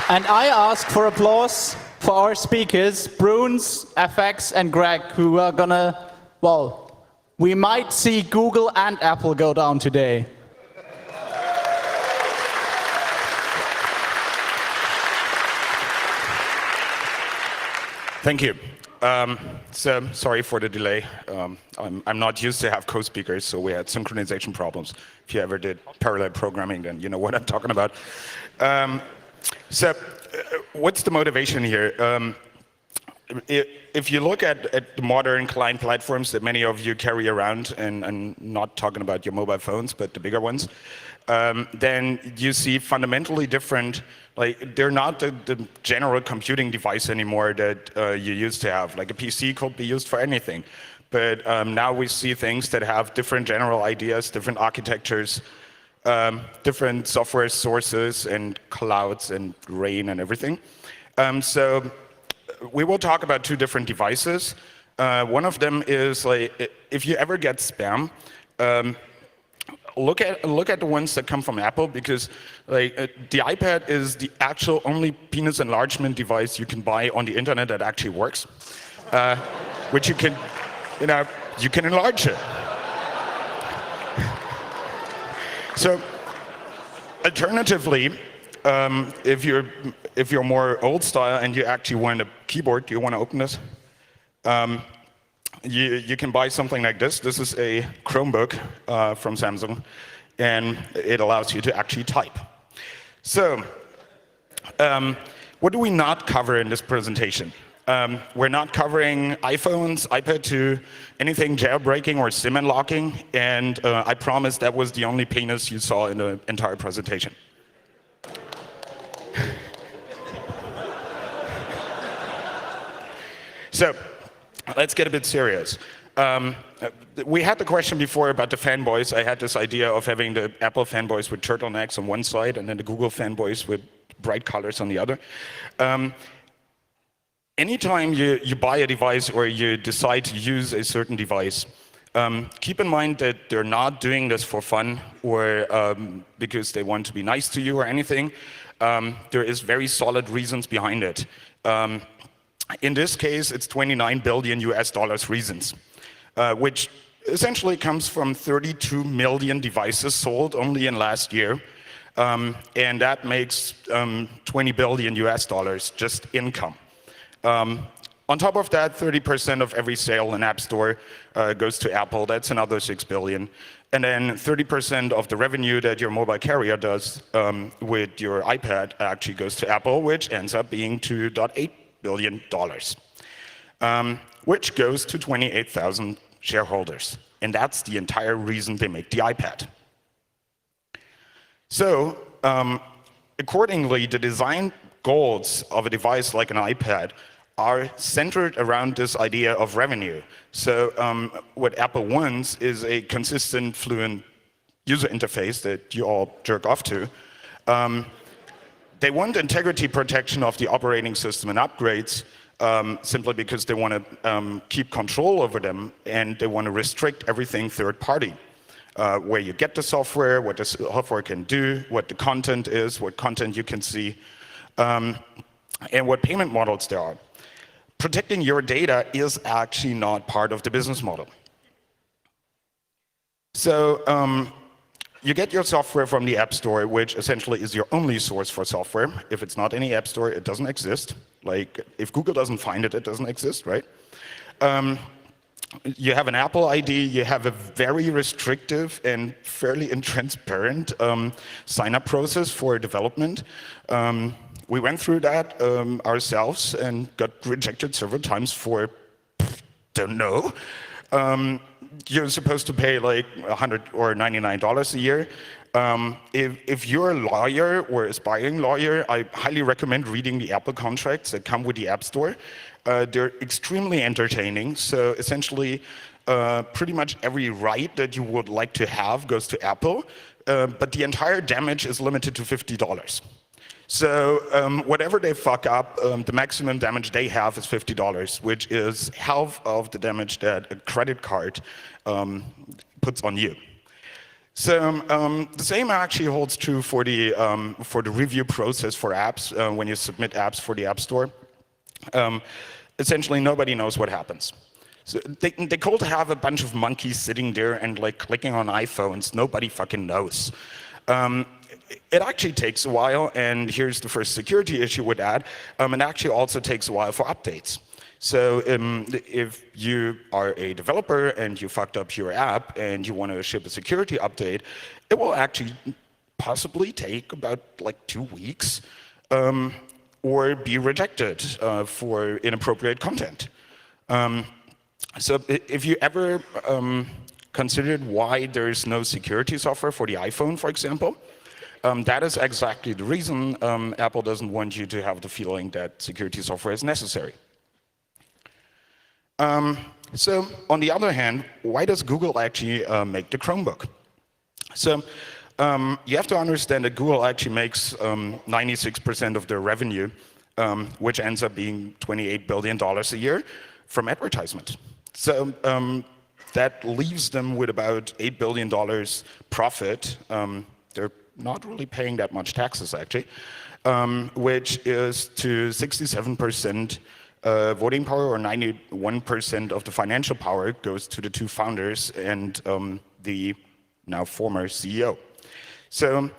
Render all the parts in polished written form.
And I ask for applause for our speakers, Bruns, FX, and Greg, who are gonna, well, we might see Google and Apple go down today. Thank you. So sorry for the delay. I'm not used to have co-speakers, so we had synchronization problems. If you ever did parallel programming, then you know what I'm talking about. What's the motivation here? If you look at the modern client platforms that many of you carry around, and I'm not talking about your mobile phones, but the bigger ones, then you see fundamentally different, like they're not the general computing device anymore that you used to have. Like a PC could be used for anything. But now we see things that have different general ideas, different architectures, different software sources and clouds and rain and everything. So we will talk about two different devices. One of them is like, if you ever get spam, look at the ones that come from Apple, because like the iPad is the actual only penis enlargement device you can buy on the internet that actually works, which you can enlarge it. So, alternatively, if you're more old style and you actually want a keyboard, do you want to open this? You can buy something like this. This is a Chromebook from Samsung, and it allows you to actually type. So, what do we not cover in this presentation? We're not covering iPhones, iPad 2, anything jailbreaking or SIM unlocking, and I promise that was the only penis you saw in the entire presentation. So, let's get a bit serious. We had the question before about the fanboys. I had this idea of having the Apple fanboys with turtlenecks on one side and then the Google fanboys with bright colors on the other. Anytime you buy a device or you decide to use a certain device, keep in mind that they're not doing this for fun or because they want to be nice to you or anything. There is very solid reasons behind it. In this case, it's 29 billion US dollars reasons, which essentially comes from 32 million devices sold only in last year. And that makes 20 billion US dollars just income. On top of that, 30% of every sale in App Store goes to Apple. That's another 6 billion. And then 30% of the revenue that your mobile carrier does with your iPad actually goes to Apple, which ends up being $2.8 billion, which goes to 28,000 shareholders. And that's the entire reason they make the iPad. So, accordingly, the design goals of a device like an iPad are centered around this idea of revenue. So what Apple wants is a consistent, fluent user interface that you all jerk off to. They want integrity protection of the operating system and upgrades simply because they want to keep control over them, and they want to restrict everything third party. Where you get the software, what the software can do, what the content is, what content you can see, and what payment models there are. Protecting your data is actually not part of the business model. So you get your software from the App Store, which essentially is your only source for software. If it's not any App Store, it doesn't exist. Like, if Google doesn't find it, it doesn't exist, right? You have an Apple ID, you have a very restrictive and fairly intransparent sign-up process for development. We went through that ourselves and got rejected several times for, don't know. You're supposed to pay like $100 or $99 a year. If you're a lawyer or aspiring lawyer, I highly recommend reading the Apple contracts that come with the App Store. They're extremely entertaining. So essentially, pretty much every right that you would like to have goes to Apple, but the entire damage is limited to $50. So whatever they fuck up, the maximum damage they have is $50, which is half of the damage that a credit card puts on you. So the same actually holds true for the review process for apps when you submit apps for the App Store. Essentially, nobody knows what happens. So they could have a bunch of monkeys sitting there and like clicking on iPhones. Nobody fucking knows. It actually takes a while, and here's the first security issue with that. It actually also takes a while for updates. So if you are a developer and you fucked up your app and you want to ship a security update, it will actually possibly take about like 2 weeks or be rejected for inappropriate content. So if you ever considered why there's no security software for the iPhone, for example, that is exactly the reason Apple doesn't want you to have the feeling that security software is necessary. So on the other hand, why does Google actually make the Chromebook? So you have to understand that Google actually makes 96% of their revenue, which ends up being $28 billion a year from advertisement. So that leaves them with about $8 billion profit. They're not really paying that much taxes, actually, which is to 67% voting power, or 91% of the financial power goes to the two founders and the now former CEO. So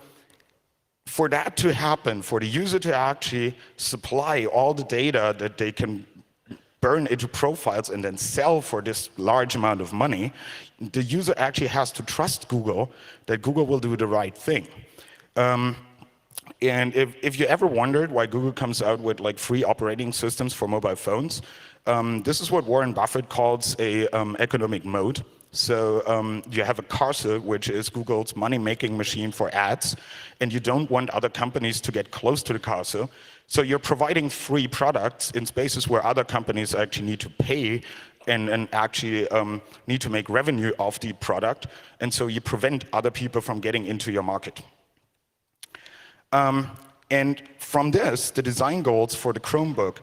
for that to happen, for the user to actually supply all the data that they can burn into profiles and then sell for this large amount of money, the user actually has to trust Google that Google will do the right thing. And if you ever wondered why Google comes out with like free operating systems for mobile phones, this is what Warren Buffett calls a economic moat. So you have a cursor, which is Google's money-making machine for ads, and you don't want other companies to get close to the cursor. So you're providing free products in spaces where other companies actually need to pay and actually need to make revenue off the product. And so you prevent other people from getting into your market. And from this, the design goals for the Chromebook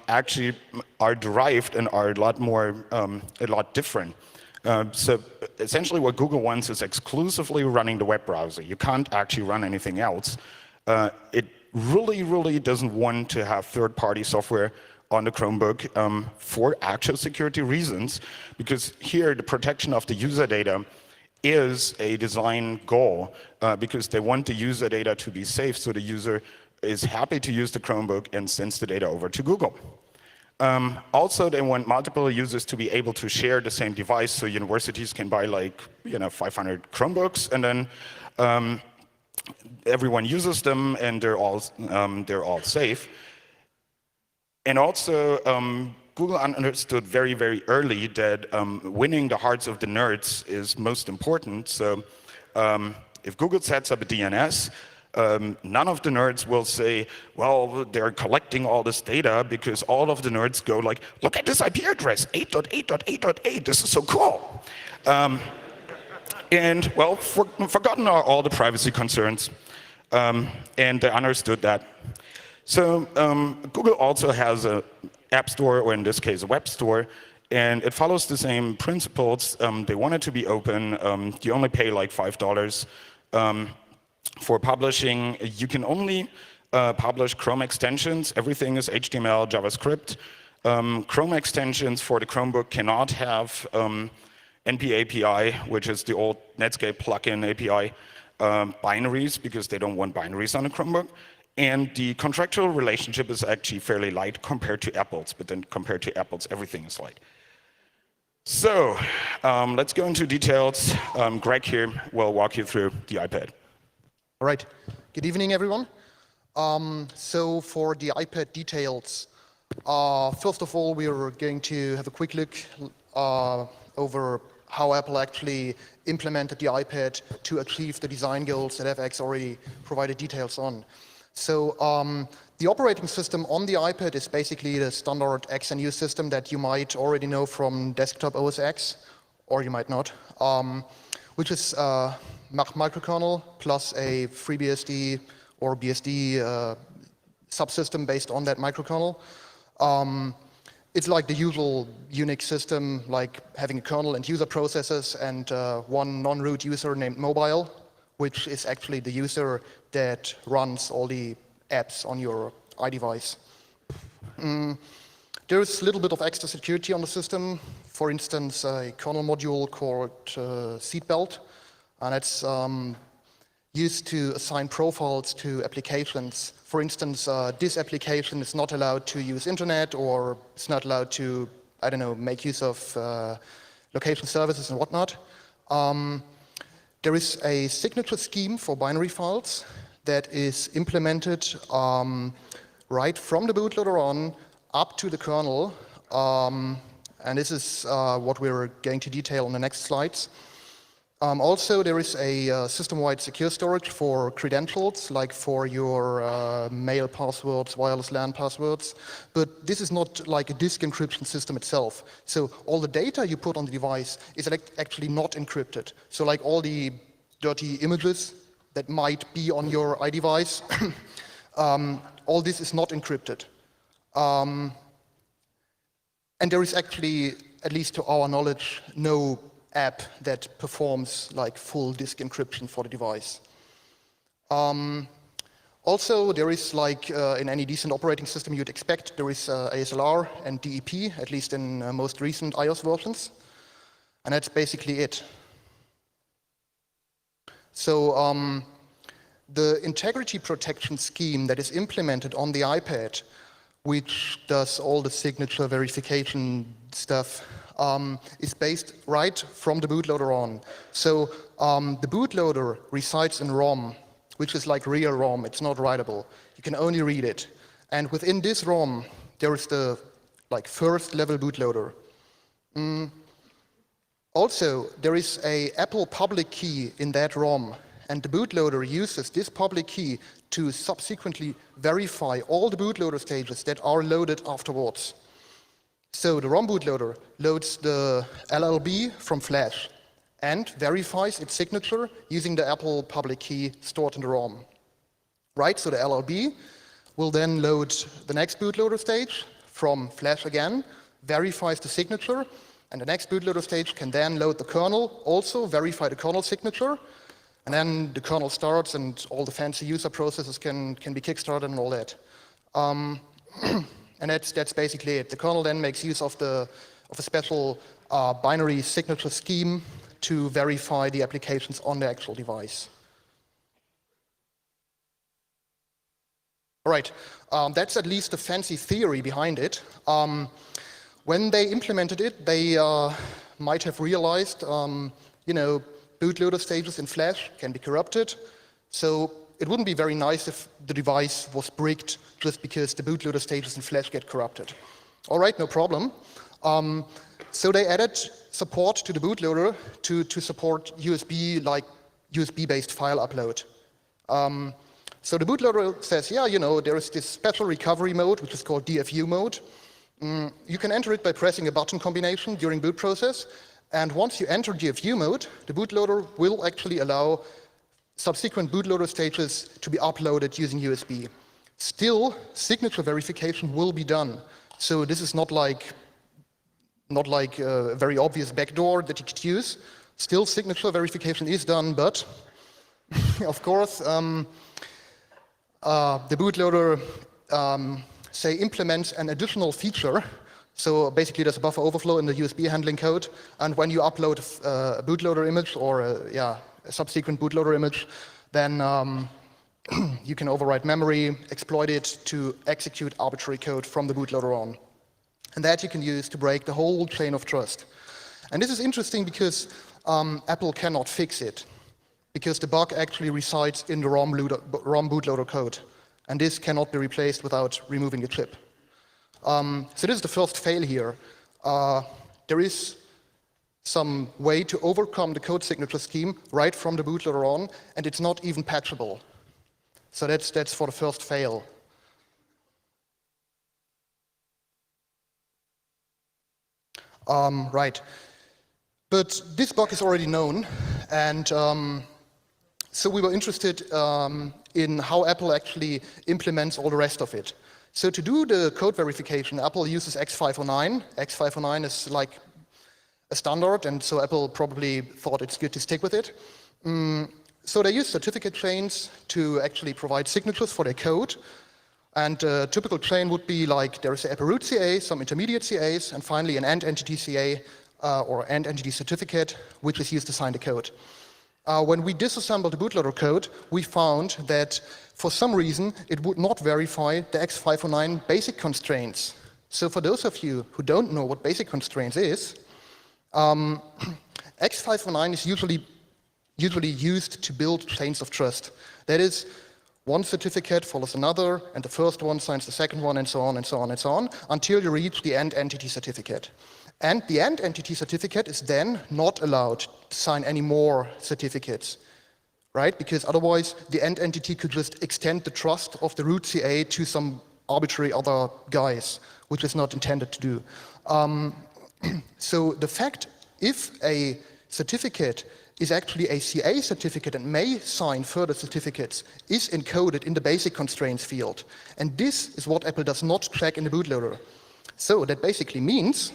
actually are derived and are a lot different. So essentially what Google wants is exclusively running the web browser. You can't actually run anything else. It really doesn't want to have third-party software on the Chromebook for actual security reasons, because here the protection of the user data is a design goal because they want the user data to be safe, so the user is happy to use the Chromebook and sends the data over to Google. Also, they want multiple users to be able to share the same device, so universities can buy like 500 Chromebooks, and then everyone uses them, and they're all safe. And also, Google understood very early that winning the hearts of the nerds is most important. So if Google sets up a DNS, none of the nerds will say, well, they're collecting all this data, because all of the nerds go like, look at this IP address, 8.8.8.8, this is so cool. And well, forgotten are all the privacy concerns, and they understood that. So Google also has an app store, or in this case, a web store, and it follows the same principles. They want it to be open. You only pay like $5 for publishing. You can only publish Chrome extensions. Everything is HTML, JavaScript. Chrome extensions for the Chromebook cannot have NP API, which is the old Netscape plugin API, binaries, because they don't want binaries on a Chromebook. And the contractual relationship is actually fairly light compared to Apple's, but then compared to Apple's, everything is light. So let's go into details. Greg here will walk you through the iPad. All right. Good evening, everyone. So for the iPad details, first of all, we are going to have a quick look over how Apple actually implemented the iPad to achieve the design goals that FX already provided details on. So the operating system on the iPad is basically the standard XNU system that you might already know from desktop OS X, or you might not, which is microkernel plus a FreeBSD or BSD subsystem based on that microkernel. it's like the usual Unix system, like having a kernel and user processes and one non-root user named mobile, which is actually the user that runs all the apps on your iDevice. There's a little bit of extra security on the system. For instance, a kernel module called seatbelt, and it's used to assign profiles to applications. For instance, this application is not allowed to use internet, or it's not allowed to, I don't know, make use of location services and whatnot. There is a signature scheme for binary files that is implemented right from the bootloader on up to the kernel. And this is what we're going to detail on the next slides. Also, there is a system-wide secure storage for credentials, like for your mail passwords, wireless LAN passwords. But this is not like a disk encryption system itself. So all the data you put on the device is actually not encrypted. So like all the dirty images that might be on your iDevice, all this is not encrypted. And there is actually, at least to our knowledge, no app that performs like full disk encryption for the device. Also, there is like in any decent operating system you'd expect, there is ASLR and DEP, at least in most recent iOS versions. And that's basically it. So the integrity protection scheme that is implemented on the iPad, which does all the signature verification stuff, is based right from the bootloader on. So the bootloader resides in ROM, which is like real ROM. It's not writable. You can only read it. And within this ROM, there is the like first level bootloader. Also, there is a Apple public key in that ROM, and the bootloader uses this public key to subsequently verify all the bootloader stages that are loaded afterwards. So the ROM bootloader loads the LLB from Flash and verifies its signature using the Apple public key stored in the ROM. Right, so the LLB will then load the next bootloader stage from Flash again, verifies the signature, and the next bootloader stage can then load the kernel, also verify the kernel signature, and then the kernel starts and all the fancy user processes can be kickstarted and all that. And that's basically it. The kernel then makes use of a special binary signature scheme to verify the applications on the actual device. All right, that's at least the fancy theory behind it. When they implemented it, they might have realized, you know, bootloader stages in Flash can be corrupted. So it wouldn't be very nice if the device was bricked just because the bootloader stages in Flash get corrupted. All right, no problem. So they added support to the bootloader to support USB, like USB-based file upload. So the bootloader says, yeah, you know, there is this special recovery mode, which is called DFU mode. You can enter it by pressing a button combination during boot process. And once you enter DFU mode, the bootloader will actually allow subsequent bootloader stages to be uploaded using USB. Still, signature verification will be done. So this is not like a very obvious backdoor that you could use. Still, signature verification is done, but of course, the bootloader say implements an additional feature. So basically, there's a buffer overflow in the USB handling code, and when you upload a bootloader image or a subsequent bootloader image, then you can overwrite memory, exploit it to execute arbitrary code from the bootloader on. And that you can use to break the whole chain of trust. And this is interesting because Apple cannot fix it, because the bug actually resides in the ROM bootloader code. And this cannot be replaced without removing the chip. So this is the first fail here. There is some way to overcome the code signature scheme right from the bootloader on, and it's not even patchable. So that's for the first fail. Right. But this bug is already known, and so we were interested in how Apple actually implements all the rest of it. So to do the code verification, Apple uses X509. X509 is like a standard, and so Apple probably thought it's good to stick with it. So they use certificate chains to actually provide signatures for their code. And a typical chain would be like there is a root CA, some intermediate CAs, and finally an end entity CA or end entity certificate, which is used to sign the code. When we disassembled the bootloader code, we found that for some reason it would not verify the X509 basic constraints. So for those of you who don't know what basic constraints is, X509 is usually used to build chains of trust. That is, one certificate follows another, and the first one signs the second one, and so on, and so on, and so on, until you reach the end entity certificate. And the end entity certificate is then not allowed to sign any more certificates, right? Because otherwise, the end entity could just extend the trust of the root CA to some arbitrary other guys, which is not intended to do. So the fact, if a certificate is actually a CA certificate and may sign further certificates, is encoded in the basic constraints field. And this is what Apple does not track in the bootloader. So that basically means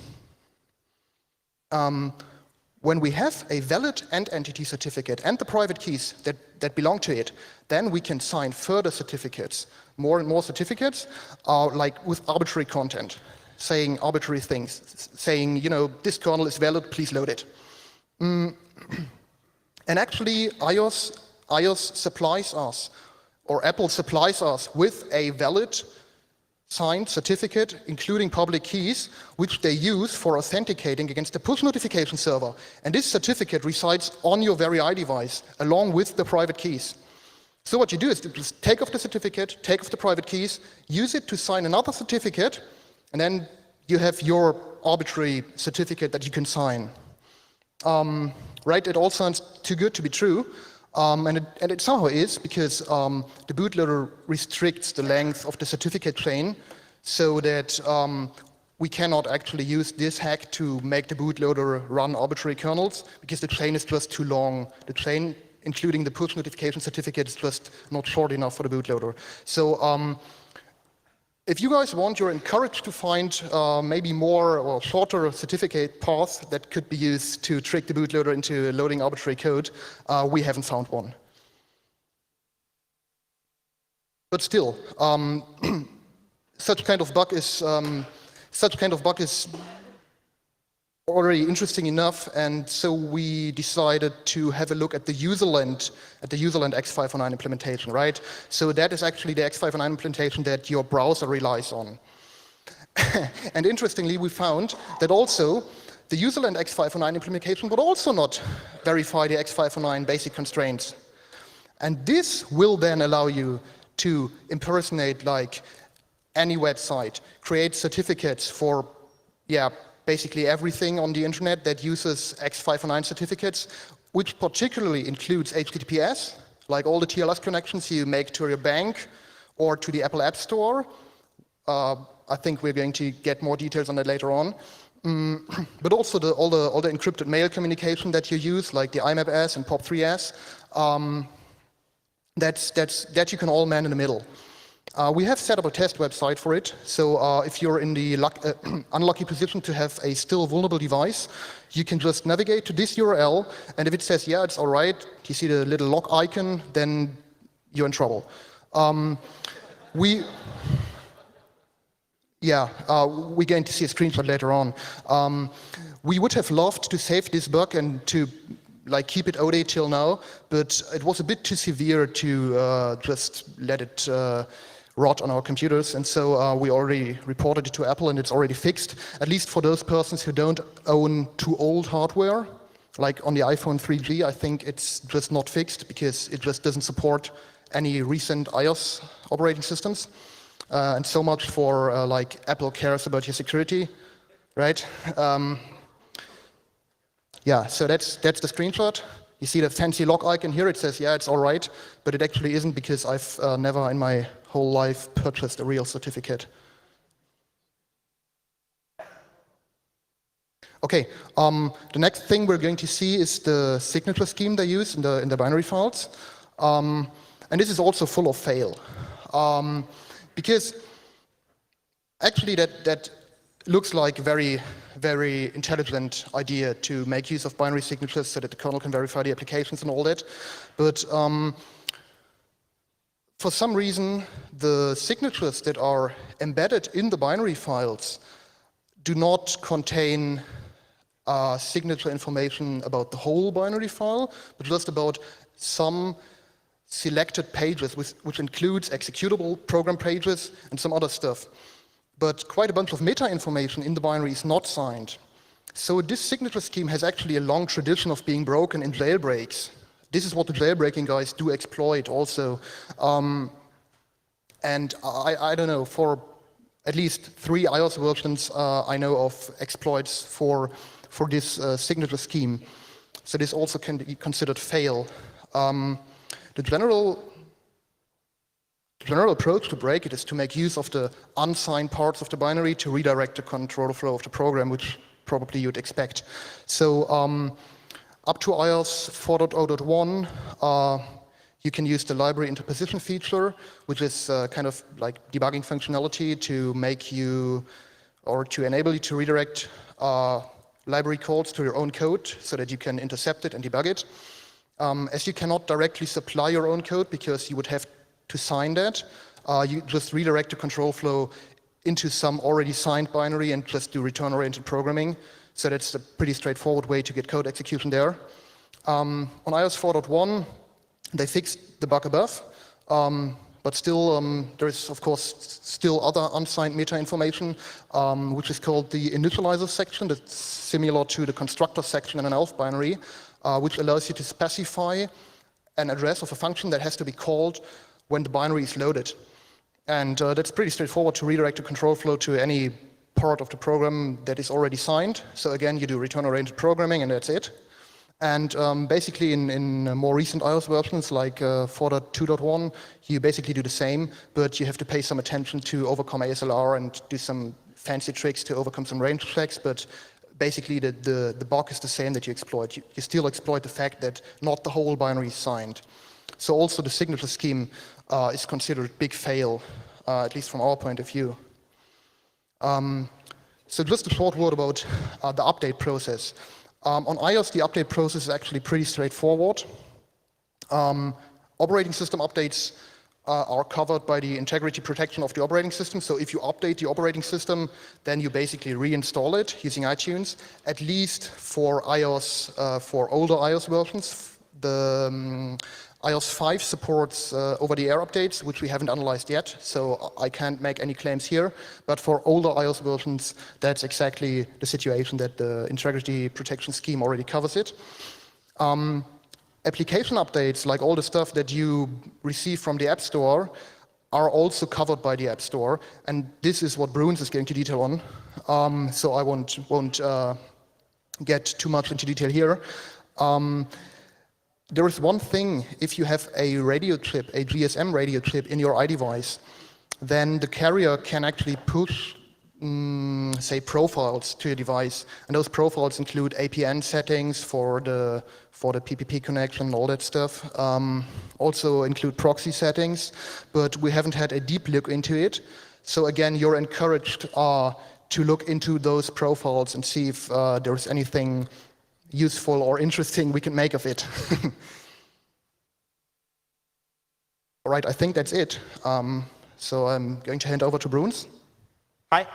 when we have a valid end entity certificate and the private keys that belong to it, then we can sign further certificates, more and more certificates, like with arbitrary content, saying arbitrary things, saying, you know, this kernel is valid, please load it. And actually, iOS supplies us, or Apple supplies us with a valid signed certificate, including public keys, which they use for authenticating against the push notification server. And this certificate resides on your very iDevice, along with the private keys. So what you do is to just take off the certificate, take off the private keys, use it to sign another certificate, and then you have your arbitrary certificate that you can sign. Right? It all sounds too good to be true, and it somehow is, because the bootloader restricts the length of the certificate chain so that we cannot actually use this hack to make the bootloader run arbitrary kernels, because the chain is just too long. The chain, including the push notification certificate, is just not short enough for the bootloader. So if you guys want, you're encouraged to find maybe more or shorter certificate paths that could be used to trick the bootloader into loading arbitrary code. We haven't found one. But still, such kind of bug is already interesting enough, and so we decided to have a look at the userland X509 implementation, right? So that is actually the X509 implementation that your browser relies on. And interestingly, we found that also the userland X509 implementation would also not verify the X509 basic constraints. And this will then allow you to impersonate like any website, create certificates for, basically everything on the internet that uses X509 certificates, which particularly includes HTTPS, like all the TLS connections you make to your bank or to the Apple App Store. I think we're going to get more details on that later on. But also all the encrypted mail communication that you use, like the IMAP-S and POP3S, that you can all man in the middle. We have set up a test website for it, so if you're in the unlucky position to have a still vulnerable device, you can just navigate to this URL, and if it says, yeah, it's all right, you see the little lock icon, then you're in trouble. We're going to see a screenshot later on. We would have loved to save this bug and to keep it OD till now, but it was a bit too severe to just let it rot on our computers, and so we already reported it to Apple, and it's already fixed, at least for those persons who don't own too old hardware. Like on the iPhone 3G, I think it's just not fixed because it just doesn't support any recent iOS operating systems. And so much for Apple cares about your security, right? So that's the screenshot. You see the fancy lock icon here, it says, yeah, it's all right, but it actually isn't, because I've never in my whole life purchased a real certificate. Okay, the next thing we're going to see is the signature scheme they use in the binary files. And this is also full of fail. Because actually that looks like a very, very intelligent idea to make use of binary signatures so that the kernel can verify the applications and all that. But for some reason, the signatures that are embedded in the binary files do not contain signature information about the whole binary file, but just about some selected pages, which includes executable program pages and some other stuff. But quite a bunch of meta information in the binary is not signed. So this signature scheme has actually a long tradition of being broken in jailbreaks. This is what the jailbreaking guys do exploit also. And I don't know, for at least 3 iOS versions I know of exploits for this signature scheme. So this also can be considered fail. The general approach to break it is to make use of the unsigned parts of the binary to redirect the control flow of the program, which probably you'd expect. So up to iOS 4.0.1, you can use the library interposition feature, which is kind of like debugging functionality to make you, or to enable you to redirect library calls to your own code so that you can intercept it and debug it. As you cannot directly supply your own code because you would have to sign that, you just redirect the control flow into some already signed binary and just do return-oriented programming. So that's a pretty straightforward way to get code execution there. On iOS 4.1, they fixed the bug above, but still there is, of course, still other unsigned meta information, which is called the initializer section. That's similar to the constructor section in an ELF binary, which allows you to specify an address of a function that has to be called when the binary is loaded. And that's pretty straightforward to redirect the control flow to any part of the program that is already signed. So again, you do return-oriented programming and that's it. And basically in more recent iOS versions like 4.2.1, you basically do the same, but you have to pay some attention to overcome ASLR and do some fancy tricks to overcome some range checks, but basically the bug is the same that you exploit. You still exploit the fact that not the whole binary is signed. So also the signature scheme is considered a big fail, at least from our point of view. So just a short word about the update process. On iOS, the update process is actually pretty straightforward. Operating system updates are covered by the integrity protection of the operating system. So if you update the operating system, then you basically reinstall it using iTunes, at least for iOS, for older iOS versions. The iOS 5 supports over-the-air updates, which we haven't analyzed yet, so I can't make any claims here. But for older iOS versions, that's exactly the situation that the integrity protection scheme already covers it. Application updates, like all the stuff that you receive from the App Store, are also covered by the App Store, and this is what Bruns is going to detail on. So I won't get too much into detail here. There is one thing, if you have a radio chip, a GSM radio chip in your iDevice, then the carrier can actually push, say, profiles to your device. And those profiles include APN settings for the PPP connection, all that stuff. Also include proxy settings, but we haven't had a deep look into it. So again, you're encouraged to look into those profiles and see if there's anything useful or interesting we can make of it. All right, I think that's it. So I'm going to hand over to Bruns. Hi.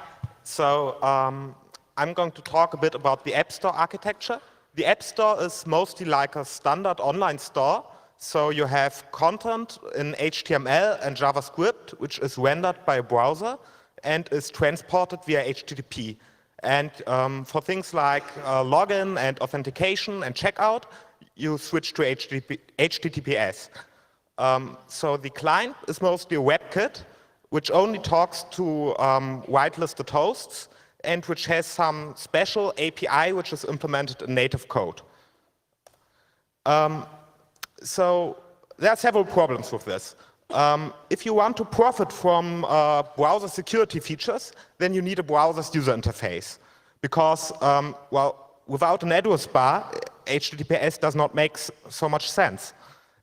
So I'm going to talk a bit about the App Store architecture. The App Store is mostly like a standard online store. So you have content in HTML and JavaScript, which is rendered by a browser and is transported via HTTP. And for things like login and authentication and checkout, you switch to HTTPS. So the client is mostly a WebKit, which only talks to whitelisted hosts and which has some special API which is implemented in native code. So there are several problems with this. If you want to profit from browser security features, then you need a browser's user interface. Because, well, without an address bar, HTTPS does not make so much sense.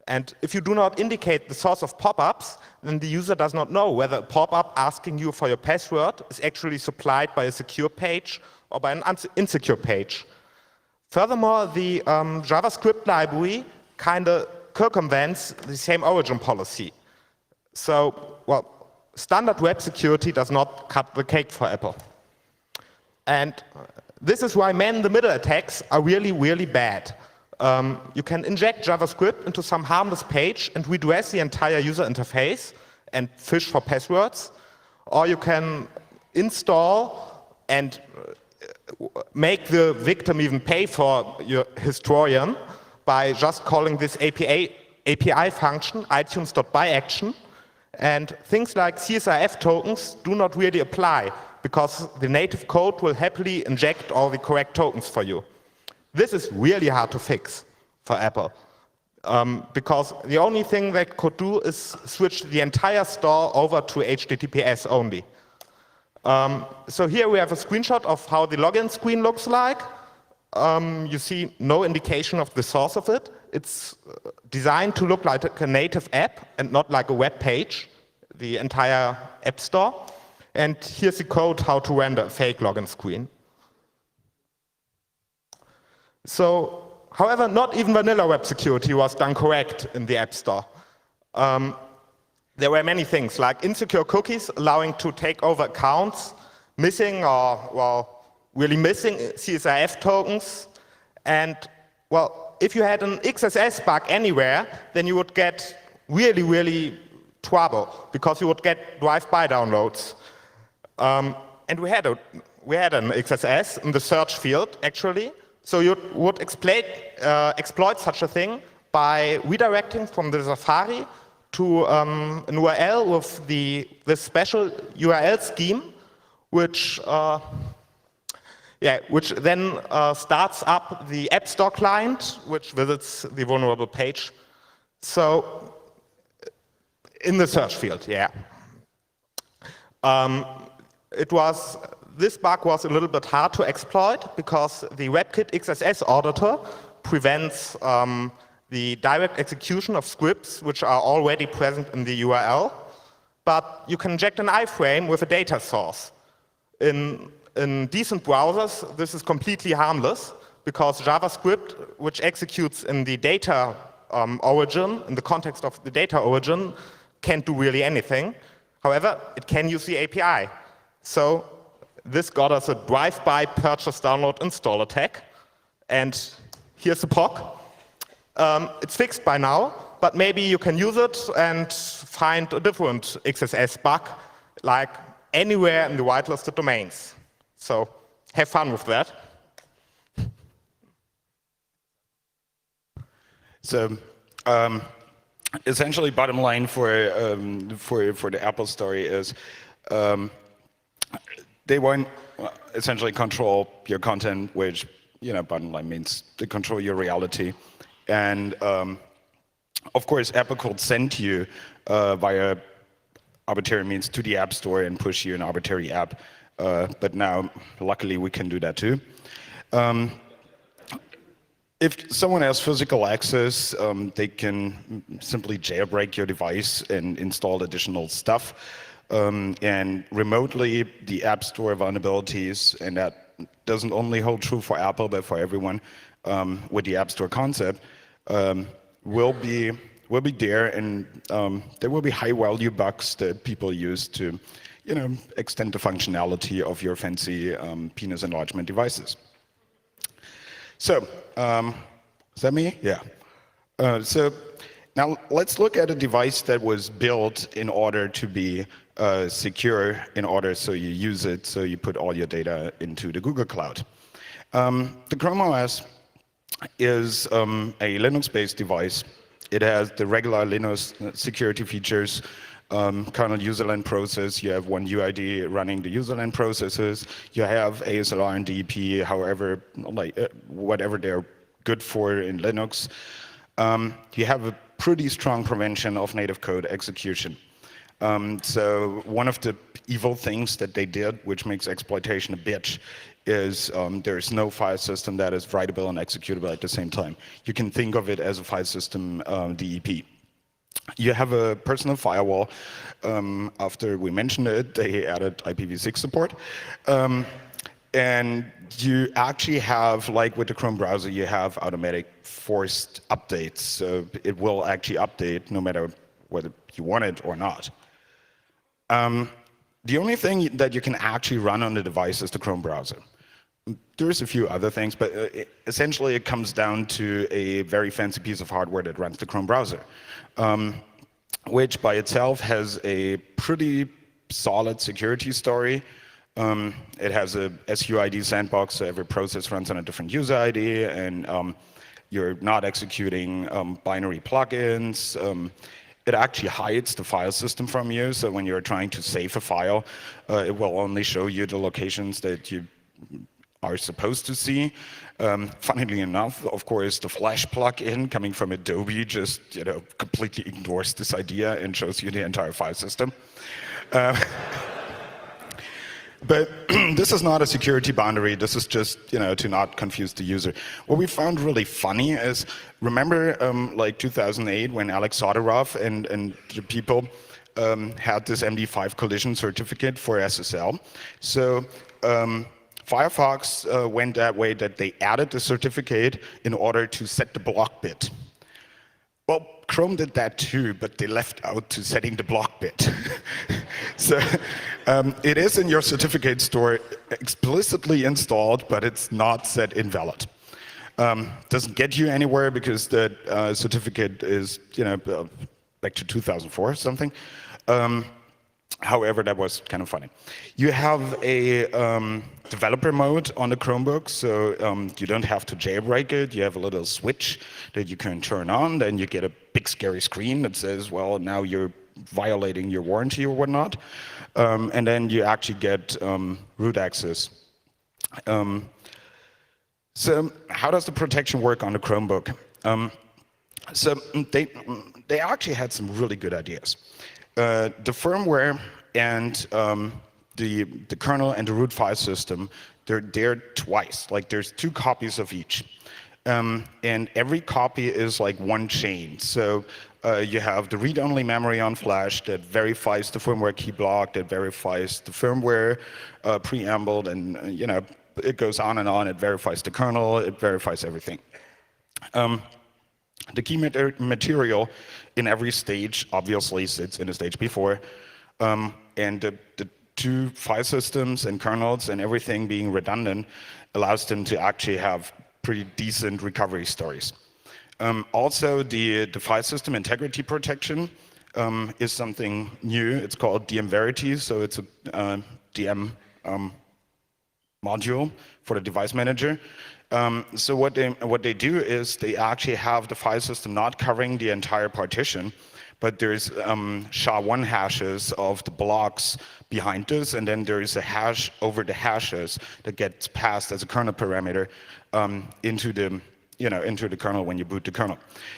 And if you do not indicate the source of pop-ups, then the user does not know whether a pop-up asking you for your password is actually supplied by a secure page or by an insecure page. Furthermore, the JavaScript library kind of circumvents the same origin policy. So, well, standard web security does not cut the cake for Apple. And this is why man-in-the-middle attacks are really, really bad. You can inject JavaScript into some harmless page and redress the entire user interface and fish for passwords. Or you can install and make the victim even pay for your historian by just calling this API function, iTunes.byAction. And things like CSRF tokens do not really apply because the native code will happily inject all the correct tokens for you. This is really hard to fix for Apple because the only thing they could do is switch the entire store over to HTTPS only. So here we have a screenshot of how the login screen looks like. You see no indication of the source of it. It's designed to look like a native app and not like a web page, the entire app store. And here's the code how to render a fake login screen. So, however, not even vanilla web security was done correct in the App Store. There were many things, like insecure cookies allowing to take over accounts, missing or, well, really missing CSRF tokens. And, well, if you had an XSS bug anywhere, then you would get really, really trouble, because you would get drive-by downloads. And we had an XSS in the search field, actually. So you would exploit such a thing by redirecting from the Safari to an URL with this special URL scheme, which then starts up the App Store client, which visits the vulnerable page. So in the search field, yeah. This bug was a little bit hard to exploit because the WebKit XSS auditor prevents the direct execution of scripts which are already present in the URL, but you can inject an iframe with a data source. In decent browsers, this is completely harmless because JavaScript, which executes in the data origin, in the context of the data origin, can't do really anything. However, it can use the API. So this got us a drive-by purchase, download, install attack. And here's the POC. It's fixed by now, but maybe you can use it and find a different XSS bug, like anywhere in the whitelisted domains. So have fun with that. So essentially, bottom line for the Apple story is they want essentially control your content, which, you know, bottom line means they control your reality. And of course, Apple could send you via arbitrary means to the App Store and push you an arbitrary app. But now, luckily, we can do that too. If someone has physical access, they can simply jailbreak your device and install additional stuff. And remotely, the App Store vulnerabilities, and that doesn't only hold true for Apple, but for everyone with the App Store concept, will be there, and there will be high-value bugs that people use to, you know, extend the functionality of your fancy penis enlargement devices. So, is that me? Yeah. So now let's look at a device that was built in order to be secure, in order so you use it, so you put all your data into the Google Cloud. The Chrome OS is a Linux-based device. It has the regular Linux security features, kernel userland process. You have one UID running the userland processes. You have ASLR and DEP, however, whatever they're good for in Linux. You have a pretty strong prevention of native code execution. So one of the evil things that they did, which makes exploitation a bitch, is there's no file system that is writable and executable at the same time. You can think of it as a file system DEP. You have a personal firewall. After we mentioned it, they added IPv6 support. And you actually have, like with the Chrome browser, you have automatic forced updates. So it will actually update no matter whether you want it or not. The only thing that you can actually run on the device is the Chrome browser. There's a few other things, but essentially it comes down to a very fancy piece of hardware that runs the Chrome browser, which by itself has a pretty solid security story. It has a SUID sandbox, so every process runs on a different user ID, and you're not executing binary plugins. It actually hides the file system from you, so when you're trying to save a file, it will only show you the locations that you are supposed to see. Funnily enough, of course, the Flash plugin coming from Adobe just completely ignores this idea and shows you the entire file system. But this is not a security boundary. This is just to not confuse the user. What we found really funny is, remember like 2008 when Alex Soderov and the people had this MD5 collision certificate for SSL. So Firefox went that way that they added the certificate in order to set the block bit. Well, Chrome did that too, but they left out to setting the block bit. So it is in your certificate store explicitly installed, but it's not set invalid. Doesn't get you anywhere because the certificate is back to 2004 or something. However, that was kind of funny. You have a developer mode on the Chromebook, so you don't have to jailbreak it. You have a little switch that you can turn on, then you get a big scary screen that says, well, now you're violating your warranty or whatnot. And then you actually get root access. So how does the protection work on the Chromebook? So they actually had some really good ideas. The firmware and the kernel and the root file system, they're there twice. Like there's 2 copies of each. And every copy is like one chain. So you have the read-only memory on flash that verifies the firmware key block, that verifies the firmware preamble, and it goes on and on. It verifies the kernel, it verifies everything. The key material in every stage obviously sits in the stage before, and the 2 file systems and kernels and everything being redundant allows them to actually have pretty decent recovery stories. Also, the file system integrity protection is something new. It's called DM Verity, so it's a DM module for the device manager. So what they do is they actually have the file system not covering the entire partition, but there's SHA-1 hashes of the blocks behind this, and then there is a hash over the hashes that gets passed as a kernel parameter into the kernel when you boot the kernel.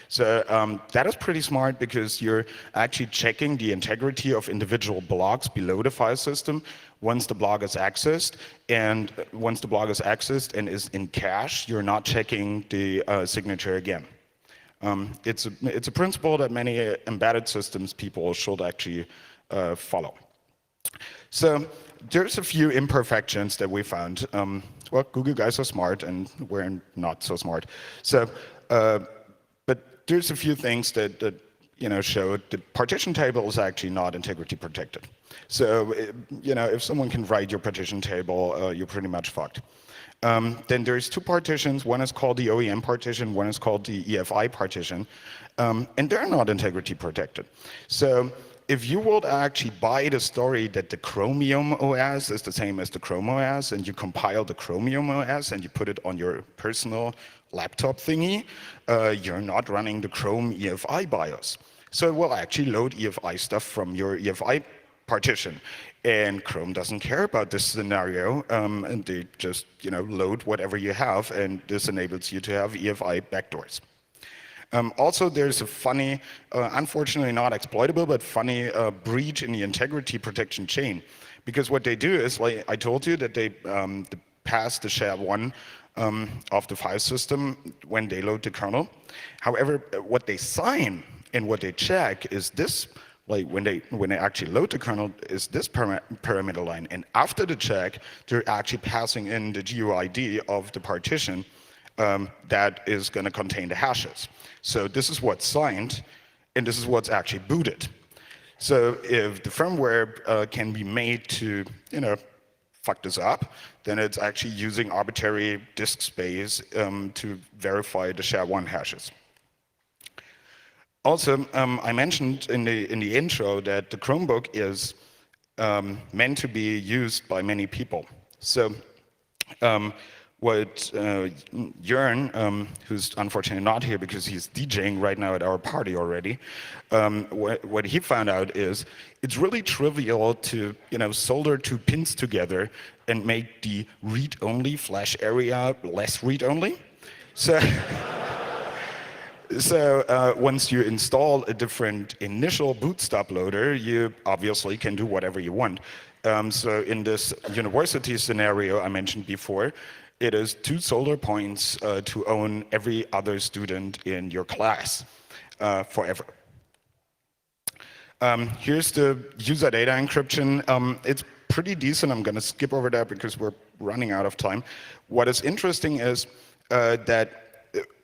So that is pretty smart because you're actually checking the integrity of individual blocks below the file system once the block is accessed. And once the block is accessed and is in cache, you're not checking the signature again. It's a principle that many embedded systems people should actually follow. So there's a few imperfections that we found. Well, Google guys are smart, and we're not so smart. So, but there's a few things that show the partition table is actually not integrity protected. So, if someone can write your partition table, you're pretty much fucked. Then there's 2 partitions. One is called the OEM partition. One is called the EFI partition, and they're not integrity protected. So if you would actually buy the story that the Chromium OS is the same as the Chrome OS, and you compile the Chromium OS and you put it on your personal laptop thingy, you're not running the Chrome EFI BIOS. So it will actually load EFI stuff from your EFI partition. And Chrome doesn't care about this scenario, and they just load whatever you have, and this enables you to have EFI backdoors. Also, there's a funny, unfortunately not exploitable, but funny breach in the integrity protection chain. Because what they do is, like I told you, that the pass the SHA-1 of the file system when they load the kernel. However, what they sign and what they check is this, like when they actually load the kernel, is this parameter line. And after the check, they're actually passing in the GUID of the partition that is going to contain the hashes. So this is what's signed, and this is what's actually booted. So if the firmware can be made to, fuck this up, then it's actually using arbitrary disk space to verify the SHA-1 hashes. Also, I mentioned in the intro that the Chromebook is meant to be used by many people. So what Jörn, who's unfortunately not here because he's DJing right now at our party already, what he found out is it's really trivial to solder two pins together and make the read-only flash area less read-only. So once you install a different initial bootstrap loader, you obviously can do whatever you want. So in this university scenario I mentioned before, it is 2 solder points to own every other student in your class forever. Here's the user data encryption. It's pretty decent. I'm going to skip over that because we're running out of time. What is interesting is that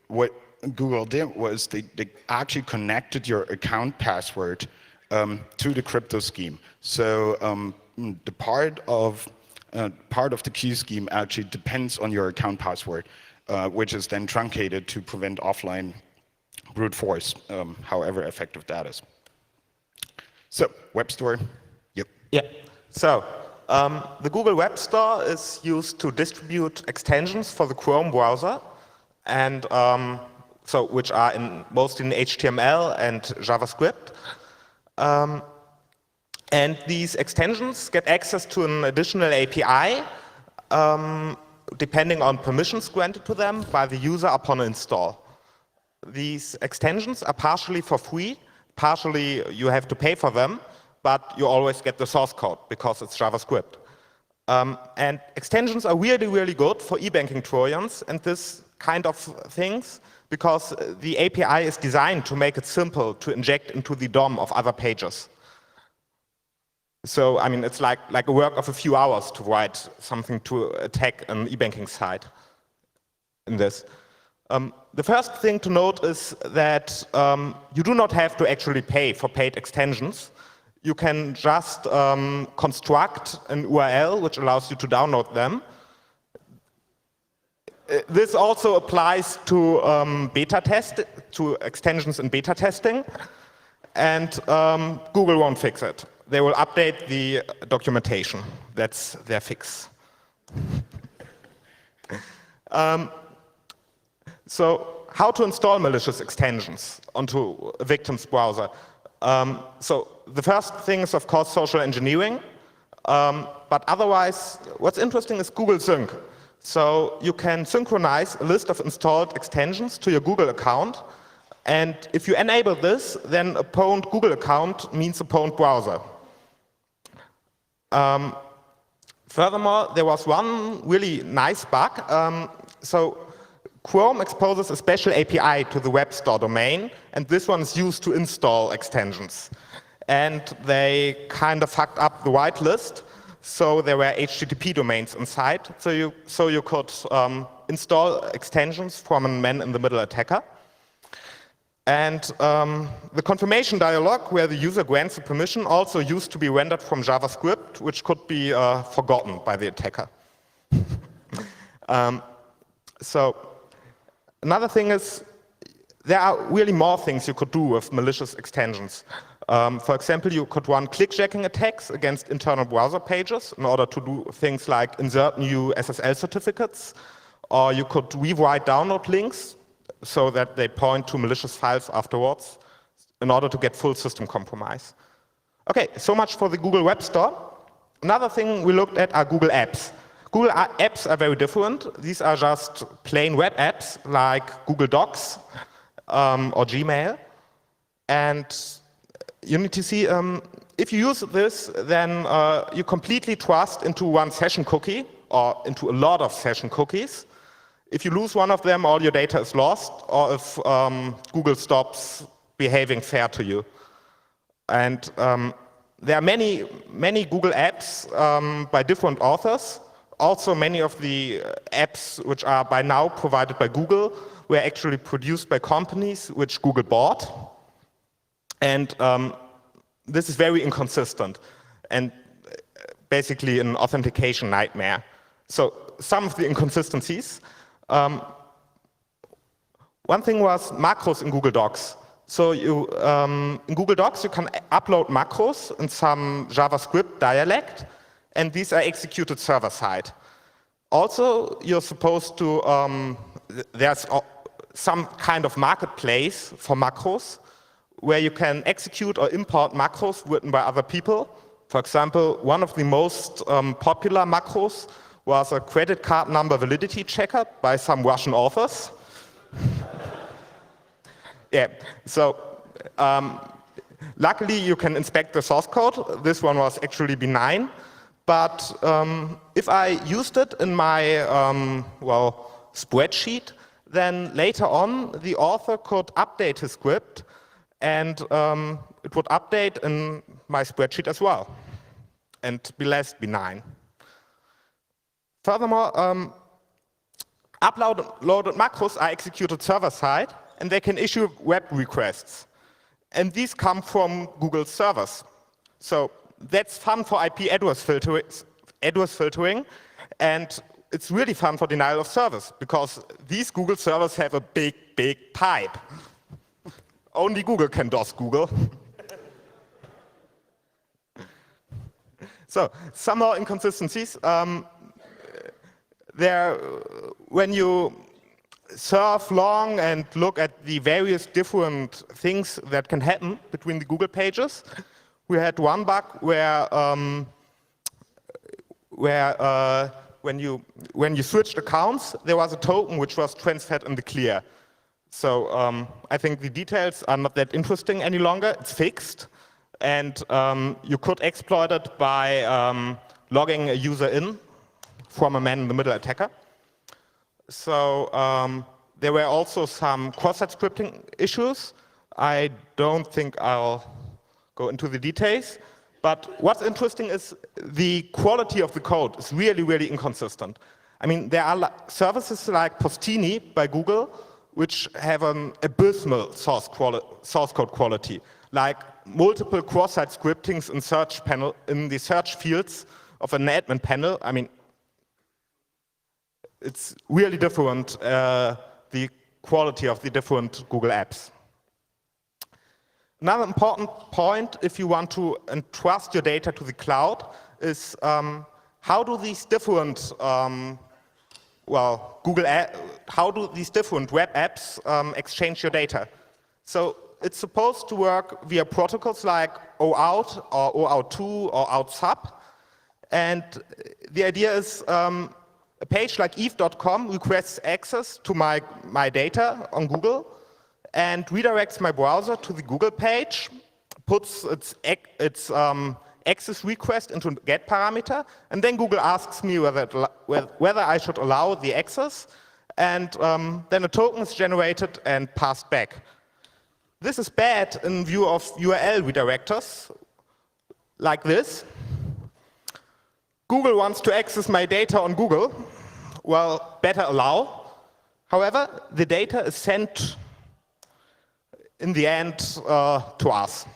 what Google did was they actually connected your account password to the crypto scheme. So the part of the key scheme actually depends on your account password, which is then truncated to prevent offline brute force, however effective that is. So, Web Store. Yep. Yeah. So, the Google Web Store is used to distribute extensions for the Chrome browser, and which are mostly in HTML and JavaScript. And these extensions get access to an additional API, depending on permissions granted to them by the user upon install. These extensions are partially for free, partially you have to pay for them, but you always get the source code because it's JavaScript. And extensions are really, really good for e-banking Trojans and this kind of things, because the API is designed to make it simple to inject into the DOM of other pages. So, I mean, it's like a work of a few hours to write something to attack an e-banking site in this. The first thing to note is that you do not have to actually pay for paid extensions. You can just construct an URL which allows you to download them. This also applies to to extensions in beta testing, and Google won't fix it. They will update the documentation. That's their fix. So how to install malicious extensions onto a victim's browser? So the first thing is, of course, social engineering. But otherwise, what's interesting is Google Sync. So you can synchronize a list of installed extensions to your Google account. And if you enable this, then a pwned Google account means a pwned browser. Furthermore, there was one really nice bug. So Chrome exposes a special API to the web store domain, and this one is used to install extensions. And they kind of fucked up the whitelist, so there were HTTP domains inside, so you could install extensions from a man-in-the-middle attacker. And the confirmation dialog, where the user grants the permission, also used to be rendered from JavaScript, which could be forgotten by the attacker. So another thing is, there are really more things you could do with malicious extensions. For example, you could run clickjacking attacks against internal browser pages in order to do things like insert new SSL certificates, or you could rewrite download links so that they point to malicious files afterwards in order to get full system compromise. Okay, so much for the Google Web Store. Another thing we looked at are Google Apps. Google Apps are very different. These are just plain web apps like Google Docs or Gmail. And you need to see, if you use this, then you completely trust into one session cookie, or into a lot of session cookies. If you lose one of them, all your data is lost, or if Google stops behaving fair to you. And there are many Google apps by different authors. Also, many of the apps which are by now provided by Google were actually produced by companies which Google bought. And this is very inconsistent and basically an authentication nightmare. So some of the inconsistencies. One thing was macros in Google Docs. So in Google Docs, you can upload macros in some JavaScript dialect, and these are executed server-side. Also, you're supposed to, there's some kind of marketplace for macros, where you can execute or import macros written by other people. For example, one of the most popular macros was a credit card number validity checker by some Russian authors. Yeah, so luckily you can inspect the source code. This one was actually benign. But if I used it in my spreadsheet, then later on the author could update his script, and it would update in my spreadsheet as well, and be less benign. Furthermore, uploaded macros are executed server-side, and they can issue web requests. And these come from Google servers. So that's fun for IP address filtering, and it's really fun for denial of service, because these Google servers have a big, big pipe. Only Google can DOS Google. So some more inconsistencies. When you surf long and look at the various different things that can happen between the Google pages, we had one bug where when you switched accounts, there was a token which was transferred in the clear. So I think the details are not that interesting any longer. It's fixed, and you could exploit it by logging a user in from a man-in-the-middle attacker. So there were also some cross-site scripting issues. I don't think I'll go into the details. But what's interesting is the quality of the code is really, really inconsistent. I mean, there are services like Postini by Google, which have an abysmal source code quality, like multiple cross-site scriptings in the search fields of an admin panel. I mean, it's really different, the quality of the different Google apps. Another important point, if you want to entrust your data to the cloud, is how do these different how do these different web apps exchange your data? So it's supposed to work via protocols like OAuth or OAuth2 or OAuth-sub. And the idea is a page like eve.com requests access to my data on Google and redirects my browser to the Google page, puts its access request into a get parameter, and then Google asks me whether I should allow the access, and then a token is generated and passed back. This is bad in view of URL redirectors, like this. Google wants to access my data on Google. Well, better allow. However, the data is sent in the end to us.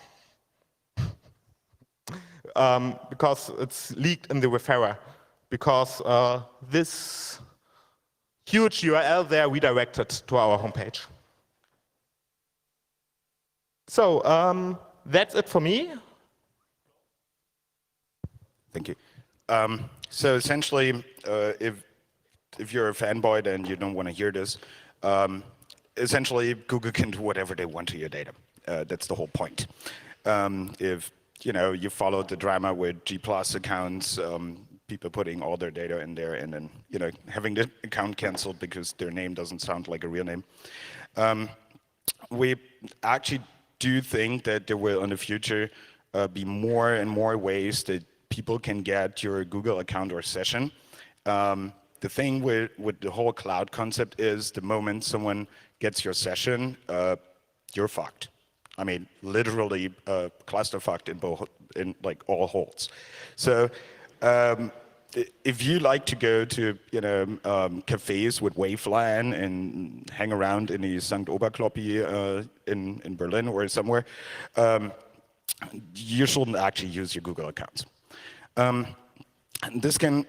Because it's leaked in the referrer. Because this huge URL there redirected to our homepage. So that's it for me. Thank you. So essentially, if you're a fanboy and you don't want to hear this, essentially Google can do whatever they want to your data. That's the whole point. If you follow the drama with G+ accounts, people putting all their data in there and then having the account canceled because their name doesn't sound like a real name. We actually do think that there will in the future be more and more ways that people can get your Google account or session The thing with the whole cloud concept is the moment someone gets your session, you're fucked. I mean, literally cluster fucked in like all holes. So if you like to go to cafes with Wavelan and hang around in the St. Oberkloppi in Berlin or somewhere, you shouldn't actually use your Google accounts. This can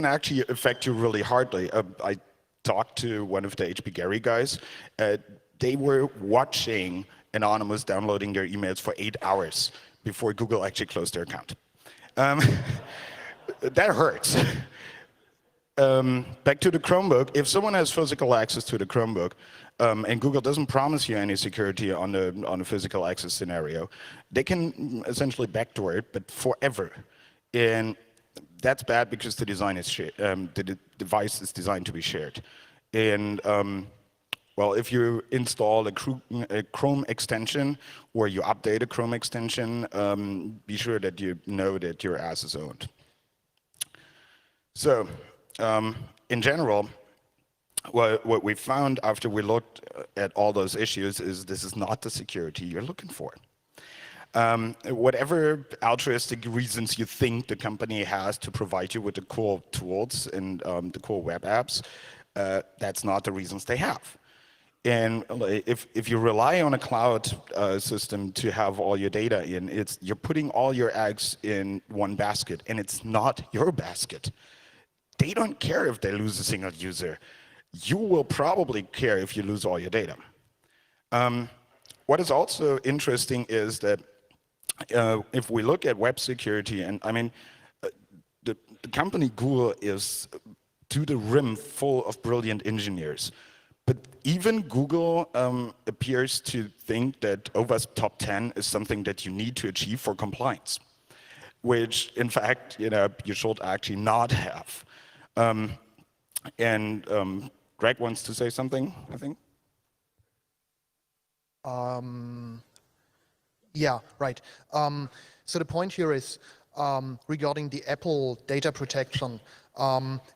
actually affect you really hardly. I talked to one of the HP Gary guys. They were watching Anonymous downloading their emails for 8 hours before Google actually closed their account. That hurts. Back to the Chromebook. If someone has physical access to the Chromebook, and Google doesn't promise you any security on a physical access scenario, they can essentially backdoor it, but forever. And that's bad because the design is the device is designed to be shared. And well, if you install a Chrome extension or you update a Chrome extension, be sure that you know that your ass is owned. So, in general, what we found after we looked at all those issues is this is not the security you're looking for. Whatever altruistic reasons you think the company has to provide you with the cool tools and the cool web apps, that's not the reasons they have. And if you rely on a cloud system to have all your data in, you're putting all your eggs in one basket, and it's not your basket. They don't care if they lose a single user. You will probably care if you lose all your data. What is also interesting is that if we look at web security, and I mean, the company Google is to the rim full of brilliant engineers. But even Google appears to think that OWASP top 10 is something that you need to achieve for compliance, which in fact, you should actually not have. Greg wants to say something, I think. Yeah, right. So the point here is regarding the Apple data protection.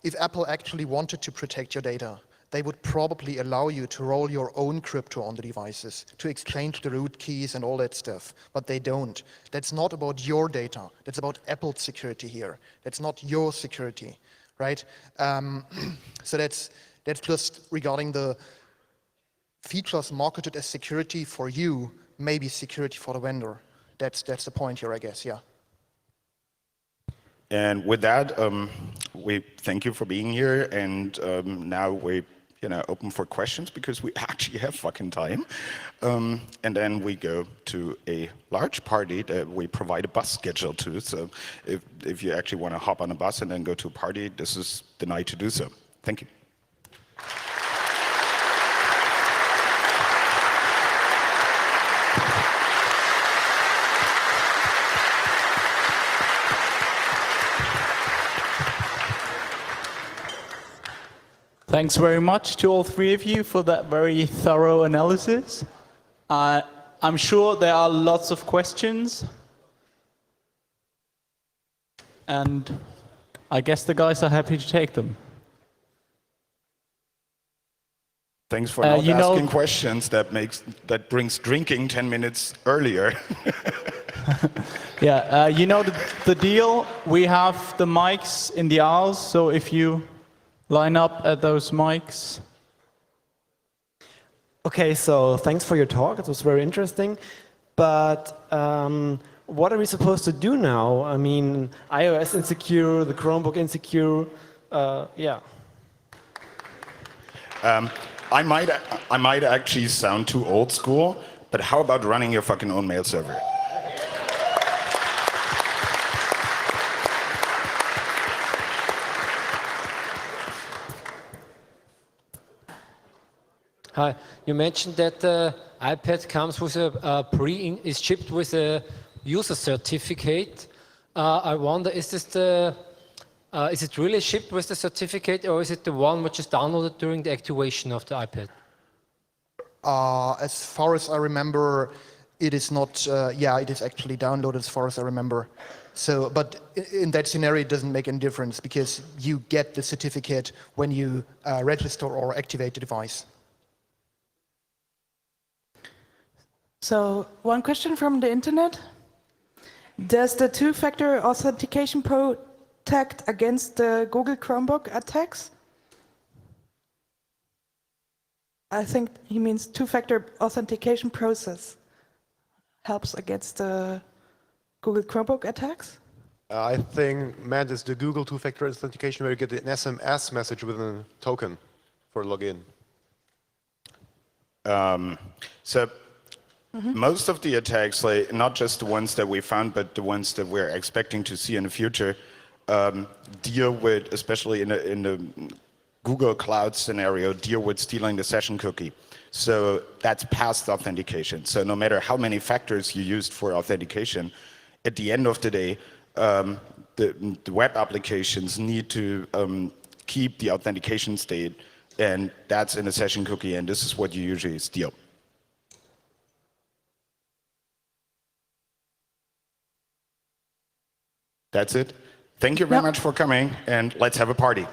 If Apple actually wanted to protect your data, they would probably allow you to roll your own crypto on the devices, to exchange the root keys and all that stuff, but they don't. That's not about your data. That's about Apple's security here. That's not your security, right? So that's just regarding the features marketed as security for you, maybe security for the vendor. That's the point here, I guess, yeah. And with that, we thank you for being here, and now we open for questions because we actually have fucking time. And then we go to a large party that we provide a bus schedule to. So if you actually want to hop on a bus and then go to a party, this is the night to do so. Thank you. Thanks very much to all three of you for that very thorough analysis. I'm sure there are lots of questions. And I guess the guys are happy to take them. Thanks for not asking questions that brings drinking 10 minutes earlier. Yeah, you know the deal. We have the mics in the aisles, so if you line up at those mics. Okay, so thanks for your talk. It was very interesting. But what are we supposed to do now? I mean, iOS insecure, the Chromebook insecure, yeah. I might actually sound too old school, but how about running your fucking own mail server? Hi, you mentioned that the iPad comes with is shipped with a user certificate. I wonder, is it really shipped with the certificate, or is it the one which is downloaded during the activation of the iPad? As far as I remember, it is not, yeah, it is actually downloaded as far as I remember. So, but in that scenario, it doesn't make any difference because you get the certificate when you register or activate the device. So, one question from the internet. Does the two-factor authentication protect against the Google Chromebook attacks? I think he means two-factor authentication process helps against the Google Chromebook attacks? I think meant is the Google two-factor authentication where you get an SMS message with a token for login. So most of the attacks, like not just the ones that we found, but the ones that we're expecting to see in the future, deal with, especially in the Google Cloud scenario, deal with stealing the session cookie. So that's past authentication. So no matter how many factors you used for authentication, at the end of the day, the web applications need to keep the authentication state, and that's in a session cookie, and this is what you usually steal. That's it. Thank you very much for coming, and let's have a party.